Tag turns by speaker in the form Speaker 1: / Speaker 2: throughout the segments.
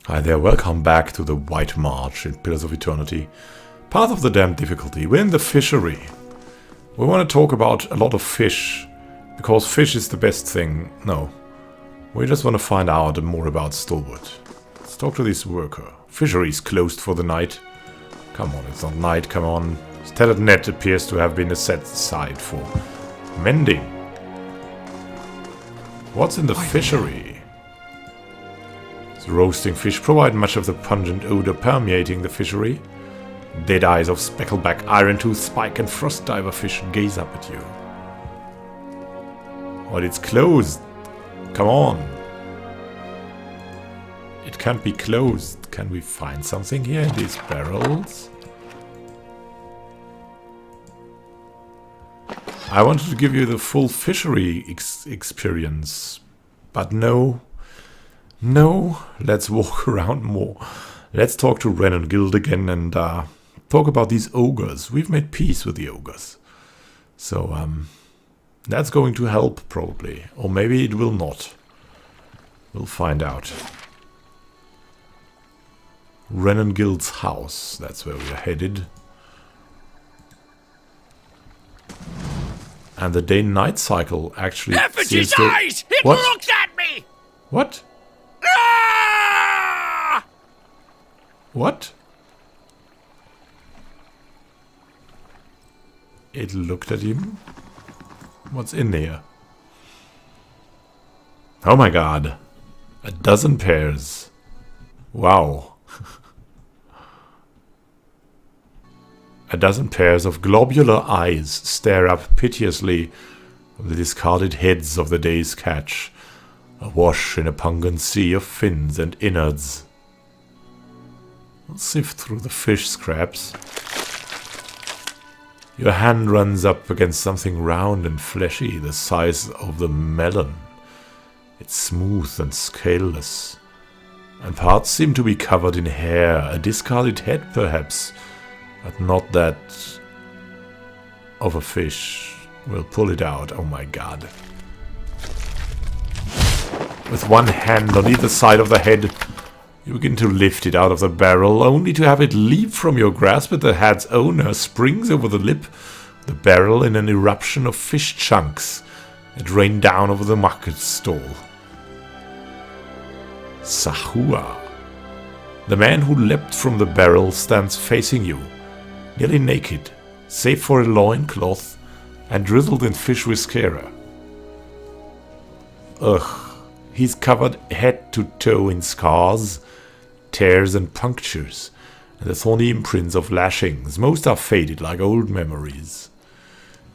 Speaker 1: Hi there, welcome back to the White March in Pillars of Eternity. Path of the Damned difficulty. We're in the fishery. We want to talk about a lot of fish, because fish is the best thing. No. We just want to find out more about Stalwart. Let's talk to this worker. Fishery is closed for the night. Come on, it's not night, come on. Tattered net appears to have been set aside for mending. What's in the fishery? The roasting fish provide much of the pungent odor permeating the fishery. Dead eyes of speckleback, iron-tooth, spike and frost diver fish gaze up at you. But it's closed. Come on. It can't be closed. Can we find something here in these barrels? I wanted to give you the full fishery experience, but no. No, let's walk around more. Let's talk to Renegades again and talk about these ogres. We've made peace with the ogres. So, that's going to help, probably. Or maybe it will not. We'll find out. Renegades' house. That's where we're headed. And the day-night cycle actually seems to...
Speaker 2: Eyes! It looks at me!
Speaker 1: What?
Speaker 2: Ah!
Speaker 1: What? It looked at him? What's in there? Oh my god. A dozen pairs. Wow. A dozen pairs of globular eyes stare up piteously from the discarded heads of the day's catch, awash in a pungent sea of fins and innards. I'll sift through the fish scraps. Your hand runs up against something round and fleshy, the size of the melon. It's smooth and scaleless, and parts seem to be covered in hair, a discarded head perhaps, but not that of a fish. We'll pull it out. Oh my god. With one hand on either side of the head, you begin to lift it out of the barrel, only to have it leap from your grasp as the head's owner springs over the lip of the barrel in an eruption of fish chunks that rain down over the market stall. Zahua. The man who leapt from the barrel stands facing you, nearly naked, save for a loincloth and drizzled in fish viscera. Ugh. He's covered head to toe in scars, tears and punctures, and the thorny imprints of lashings. Most are faded like old memories.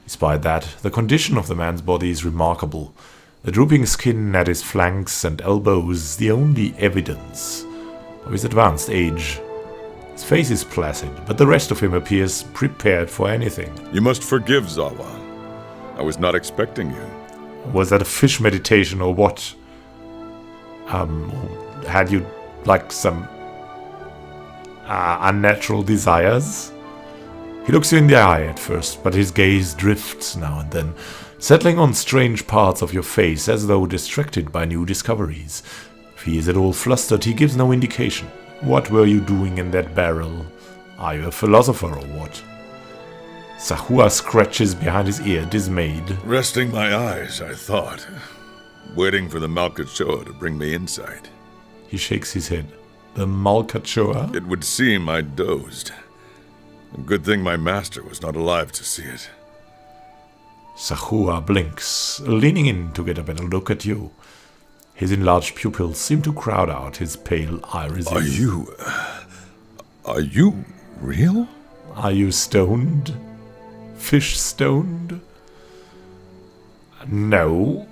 Speaker 1: Despite that, the condition of the man's body is remarkable. The drooping skin at his flanks and elbows is the only evidence of his advanced age. His face is placid, but the rest of him appears prepared for anything.
Speaker 3: You must forgive, Zahua. I was not expecting you.
Speaker 1: Was that a fish meditation or what? Had you, like, some unnatural desires? He looks you in the eye at first, but his gaze drifts now and then, settling on strange parts of your face as though distracted by new discoveries. If he is at all flustered, he gives no indication. What were you doing in that barrel? Are you a philosopher or what? Zahua scratches behind his ear, dismayed.
Speaker 3: Resting my eyes, I thought. Waiting for the Malkachoa to bring me insight.
Speaker 1: He shakes his head. The Malkachoa?
Speaker 3: It would seem I dozed. A good thing my master was not alive to see it.
Speaker 1: Zahua blinks, leaning in to get a better look at you. His enlarged pupils seem to crowd out his pale irises.
Speaker 3: Are you real?
Speaker 1: Are you stoned? Fish stoned? No.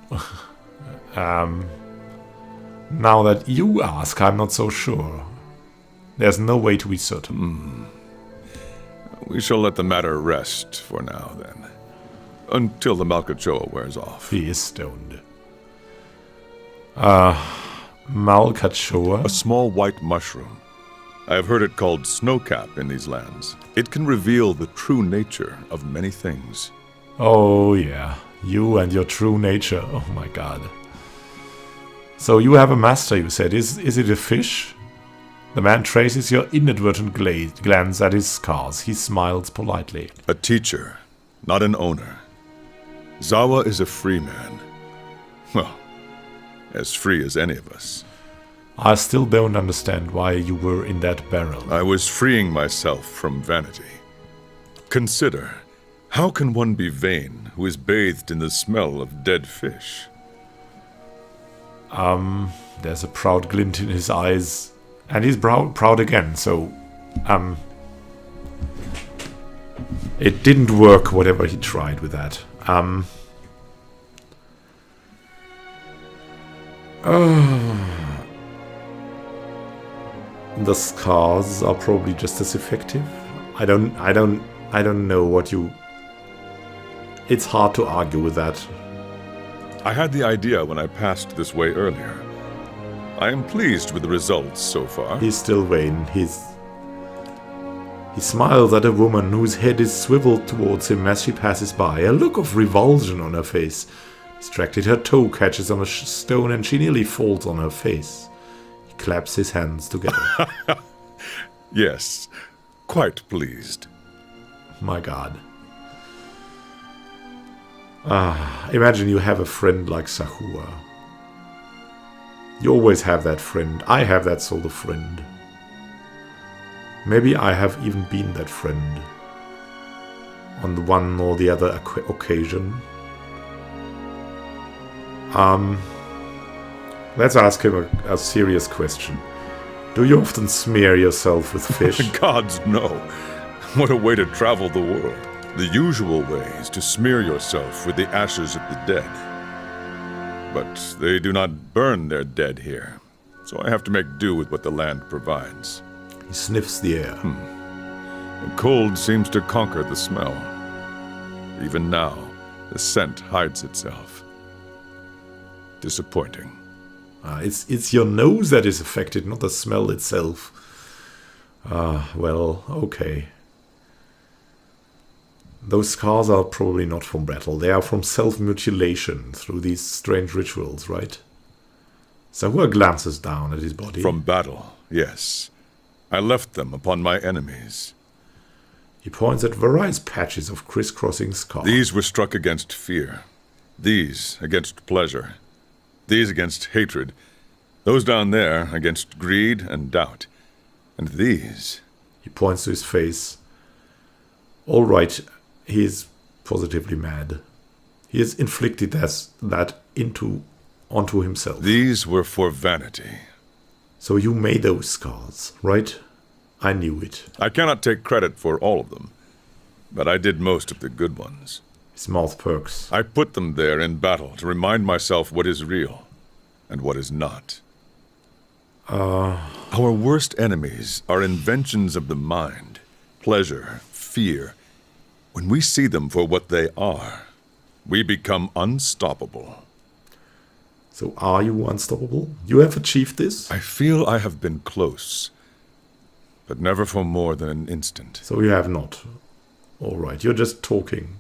Speaker 1: Now that you ask, I'm not so sure. There's no way to be certain.
Speaker 3: We shall let the matter rest for now, then. Until the Malkachoa wears off.
Speaker 1: He is stoned. Malkachoa?
Speaker 3: A small white mushroom. I have heard it called snowcap in these lands. It can reveal the true nature of many things.
Speaker 1: Oh yeah, you and your true nature. Oh my god. So you have a master, you said. Is it a fish? The man traces your inadvertent glance at his scars. He smiles politely.
Speaker 3: A teacher, not an owner. Zahua is a free man. Well, as free as any of us.
Speaker 1: I still don't understand why you were in that barrel.
Speaker 3: I was freeing myself from vanity. Consider, how can one be vain who is bathed in the smell of dead fish?
Speaker 1: There's a proud glint in his eyes. And he's proud again, so... It didn't work, whatever he tried with that. The scars are probably just as effective. I don't know what you... It's hard to argue with that.
Speaker 3: I had the idea when I passed this way earlier. I am pleased with the results so far.
Speaker 1: He's still vain. He smiles at a woman whose head is swiveled towards him as she passes by, a look of revulsion on her face. Distracted, her toe catches on a stone and she nearly falls on her face. He claps his hands together.
Speaker 3: Yes, quite pleased.
Speaker 1: My God. Imagine you have a friend like Zahua. You always have that friend. I have that sort of friend. Maybe I have even been that friend. On the one or the other occasion. Let's ask him a serious question. Do you often smear yourself with fish?
Speaker 3: Gods, no. What a way to travel the world. The usual way is to smear yourself with the ashes of the dead. But they do not burn their dead here, so I have to make do with what the land provides.
Speaker 1: He sniffs the air.
Speaker 3: The cold seems to conquer the smell. Even now, the scent hides itself. Disappointing.
Speaker 1: It's your nose that is affected, not the smell itself. Well, okay. Those scars are probably not from battle. They are from self-mutilation through these strange rituals, right? Zahua glances down at his body.
Speaker 3: From battle, yes. I left them upon my enemies.
Speaker 1: He points at various patches of crisscrossing scars.
Speaker 3: These were struck against fear. These against pleasure. These against hatred. Those down there against greed and doubt. And these...
Speaker 1: He points to his face. All right, he is positively mad. He has inflicted that onto himself.
Speaker 3: These were for vanity.
Speaker 1: So you made those scars, right? I knew it.
Speaker 3: I cannot take credit for all of them, but I did most of the good ones.
Speaker 1: His mouth perks.
Speaker 3: I put them there in battle to remind myself what is real and what is not. Our worst enemies are inventions of the mind, pleasure, fear. When we see them for what they are, we become unstoppable.
Speaker 1: So are you unstoppable? You have achieved this?
Speaker 3: I feel I have been close, but never for more than an instant.
Speaker 1: So you have not. All right, you're just talking.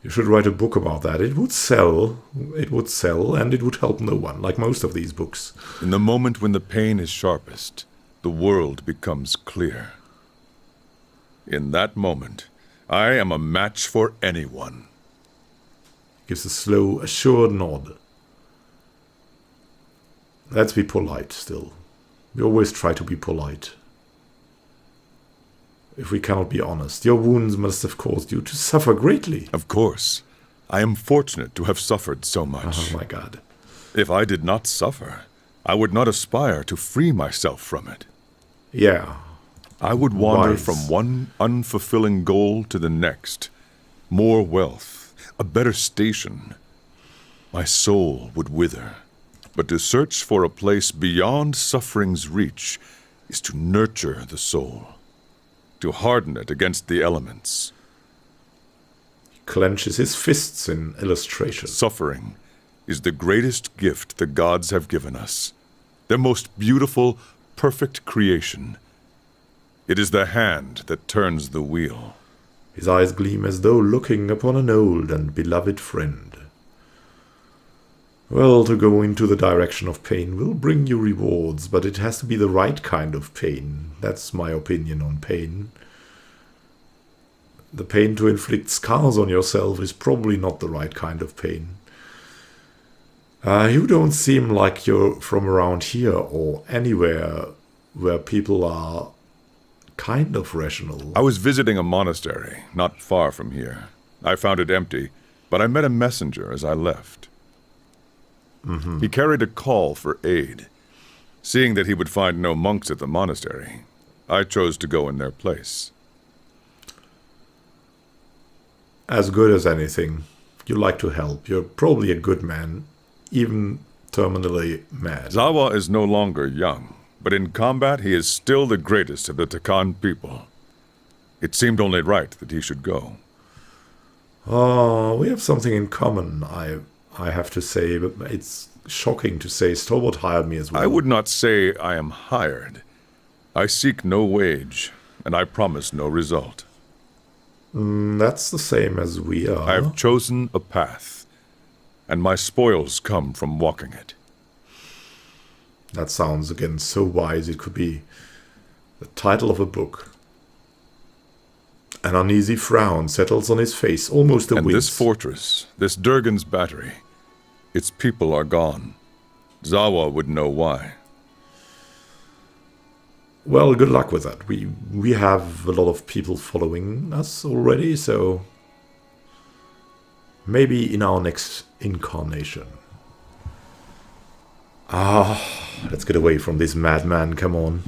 Speaker 1: You should write a book about that. It would sell, and it would help no one, like most of these books.
Speaker 3: In the moment when the pain is sharpest, the world becomes clear. In that moment, I am a match for anyone.
Speaker 1: Gives a slow, assured nod. Let's be polite still. We always try to be polite. If we cannot be honest, your wounds must have caused you to suffer greatly.
Speaker 3: Of course. I am fortunate to have suffered so much.
Speaker 1: Oh my God.
Speaker 3: If I did not suffer, I would not aspire to free myself from it.
Speaker 1: Yeah.
Speaker 3: I would wander
Speaker 1: Wise.
Speaker 3: from one unfulfilling goal to the next. More wealth, a better station. My soul would wither. But to search for a place beyond suffering's reach is to nurture the soul, to harden it against the elements.
Speaker 1: He clenches his fists in illustration.
Speaker 3: Suffering is the greatest gift the gods have given us, their most beautiful, perfect creation. It is the hand that turns the wheel.
Speaker 1: His eyes gleam as though looking upon an old and beloved friend. Well, to go into the direction of pain will bring you rewards, but it has to be the right kind of pain. That's my opinion on pain. The pain to inflict scars on yourself is probably not the right kind of pain. You don't seem like you're from around here or anywhere where people are kind of rational.
Speaker 3: I was visiting a monastery not far from here. I found it empty, but I met a messenger as I left. He carried a call for aid. Seeing that he would find no monks at the monastery, I chose to go in their place.
Speaker 1: As good as anything. You like to help. You're probably a good man, even terminally mad.
Speaker 3: Zahua is no longer young, but in combat he is still the greatest of the Takan people. It seemed only right that he should go.
Speaker 1: Oh, we have something in common, I have to say, but it's shocking to say Stalwart hired me as well.
Speaker 3: I would not say I am hired. I seek no wage, and I promise no result.
Speaker 1: That's the same as we are.
Speaker 3: I have chosen a path, and my spoils come from walking it.
Speaker 1: That sounds again so wise it could be the title of a book. An uneasy frown settles on his face, almost a wince.
Speaker 3: And this fortress, this Durgan's battery, its people are gone. Zahua would know why.
Speaker 1: Well, good luck with that. We have a lot of people following us already, so maybe in our next incarnation. Let's get away from this madman, come on.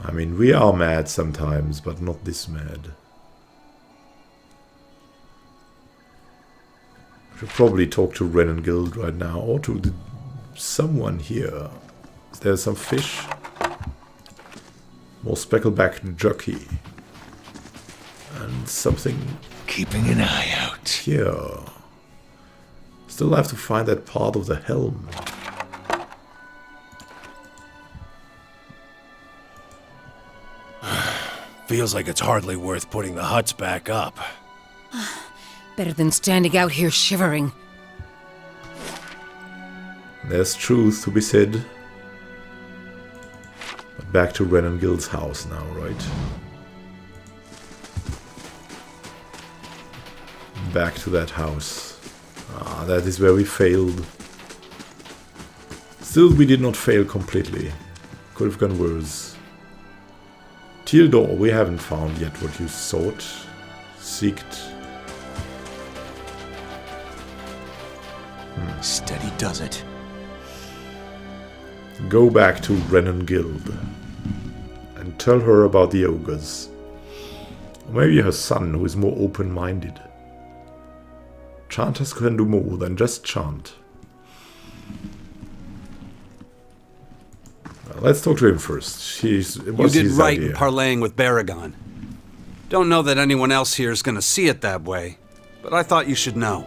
Speaker 1: I mean, we are mad sometimes, but not this mad. I should probably talk to Renegades right now, or to someone here. Is there some fish? More speckleback jockey. And something
Speaker 2: Keeping an eye out.
Speaker 1: here. Still have to find that part of the helm.
Speaker 2: Feels like it's hardly worth putting the huts back up.
Speaker 4: Better than standing out here shivering.
Speaker 1: There's truth to be said. But back to Renegades' house now, right? Back to that house. That is where we failed. Still, we did not fail completely. Could have gone worse. Tildor, we haven't found yet what you sought, seeked.
Speaker 2: Steady does it.
Speaker 1: Go back to Renegade and tell her about the ogres. Or maybe her son, who is more open-minded. Chanters can do more than just chant. Well, let's talk to him first.
Speaker 5: You did right in parlaying with Baragon. Don't know that anyone else here is going to see it that way, but I thought you should know.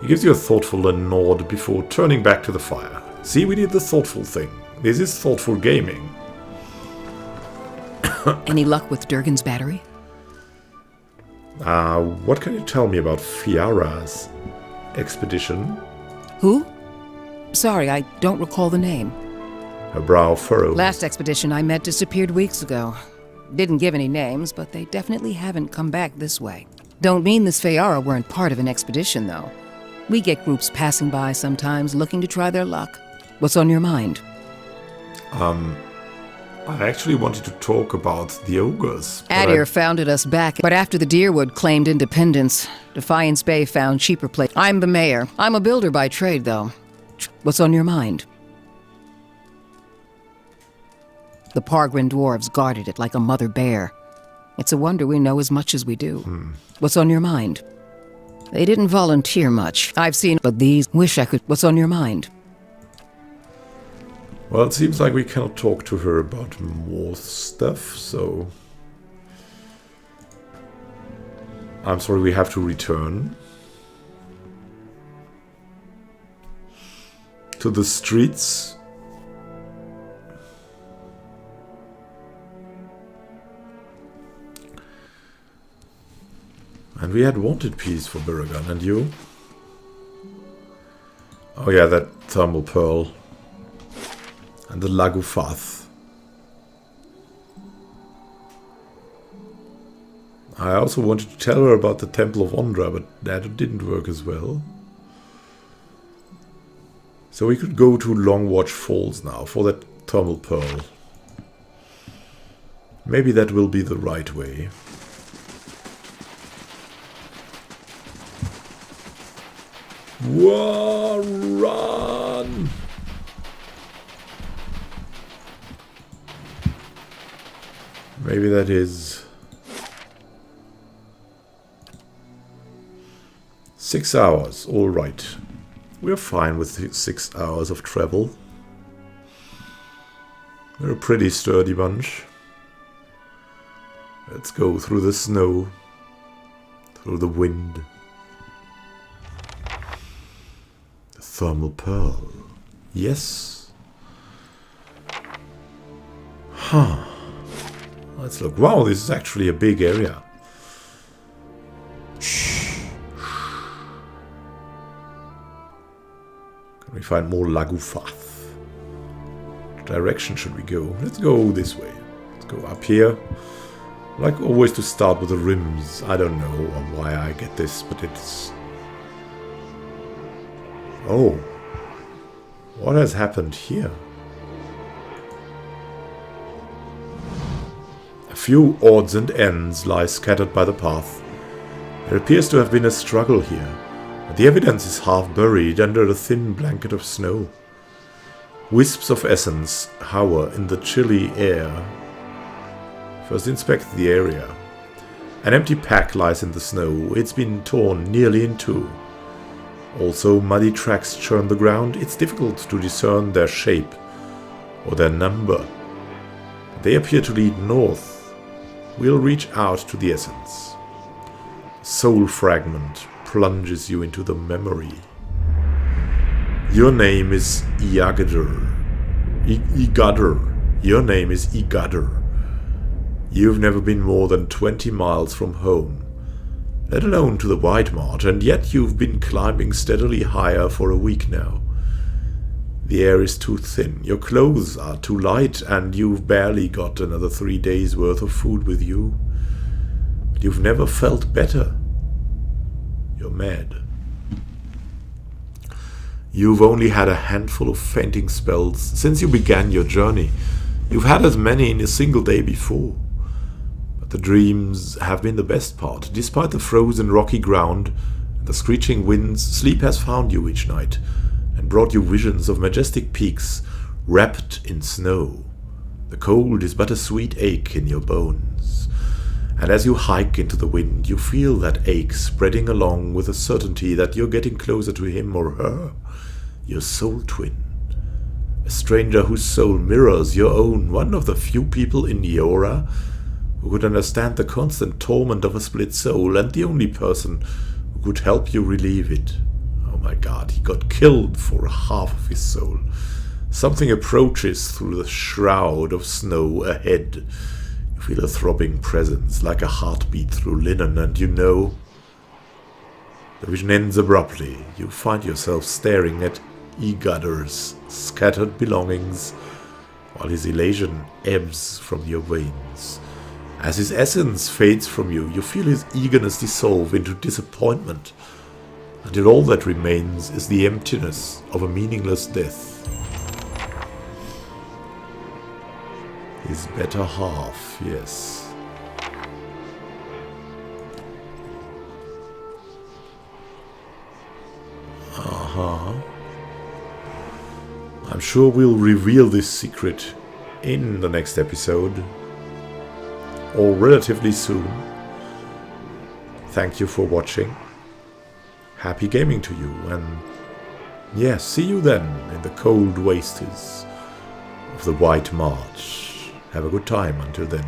Speaker 1: He gives you a thoughtful nod before turning back to the fire. See, we did the thoughtful thing. This is thoughtful gaming.
Speaker 4: Any luck with Durgan's battery?
Speaker 1: What can you tell me about Fiara's expedition?
Speaker 4: Who? Sorry, I don't recall the name.
Speaker 1: Her brow furrowed.
Speaker 4: Last expedition I met disappeared weeks ago. Didn't give any names, but they definitely haven't come back this way. Don't mean the Fiara weren't part of an expedition, though. We get groups passing by sometimes looking to try their luck. What's on your mind?
Speaker 1: I actually wanted to talk about the ogres.
Speaker 4: Adir founded us back, but after the Deerwood claimed independence, Defiance Bay found cheaper place. I'm the mayor. I'm a builder by trade, though. What's on your mind? The Pargrin dwarves guarded it like a mother bear. It's a wonder we know as much as we do. What's on your mind? They didn't volunteer much. I've seen, but these wish I could. What's on your mind?
Speaker 1: Well, it seems like we cannot talk to her about more stuff, so... I'm sorry, we have to return. To the streets. And we had wanted peace for Baragon, and you? Oh yeah, that thermal pearl. And the Lagufath. I also wanted to tell her about the Temple of Ondra, but that didn't work as well. So we could go to Longwatch Falls now for that thermal pearl. Maybe that will be the right way. Whoa, run! Maybe that is 6 hours, all right. We're fine with 6 hours of travel. We're a pretty sturdy bunch. Let's go through the snow, through the wind. The thermal pearl. Yes. Huh. Let's look. Wow, this is actually a big area. Can we find more Lagufath? Which direction should we go? Let's go this way. Let's go up here. I like always to start with the rims. I don't know why I get this, but it's... Oh. What has happened here? A few odds and ends lie scattered by the path. There appears to have been a struggle here, but the evidence is half buried under a thin blanket of snow. Wisps of essence hover in the chilly air. First inspect the area. An empty pack lies in the snow. It's been torn nearly in two. Also, muddy tracks churn the ground. It's difficult to discern their shape or their number. They appear to lead north. We'll reach out to the essence. Soul fragment plunges you into the memory. Your name is Iagadr. Igadr. Your name is Igadr. You've never been more than 20 miles from home, let alone to the White Mart, and yet you've been climbing steadily higher for a week now. The air is too thin, your clothes are too light, and you've barely got another 3 days' worth of food with you. But you've never felt better. You're mad. You've only had a handful of fainting spells since you began your journey. You've had as many in a single day before. But the dreams have been the best part. Despite the frozen rocky ground and the screeching winds, sleep has found you each night and brought you visions of majestic peaks wrapped in snow. The cold is but a sweet ache in your bones. And as you hike into the wind, you feel that ache spreading along with the certainty that you're getting closer to him or her, your soul twin. A stranger whose soul mirrors your own, one of the few people in Niora who could understand the constant torment of a split soul, and the only person who could help you relieve it. Oh my god, he got killed for half of his soul. Something approaches through the shroud of snow ahead. You feel a throbbing presence, like a heartbeat through linen, and you know... The vision ends abruptly. You find yourself staring at Igadr's scattered belongings, while his elation ebbs from your veins. As his essence fades from you, you feel his eagerness dissolve into disappointment, until all that remains is the emptiness of a meaningless death. His better half, yes. I'm sure we'll reveal this secret in the next episode, or relatively soon. Thank you for watching. Happy gaming to you, and yeah, see you then in the cold wastes of the White March. Have a good time until then.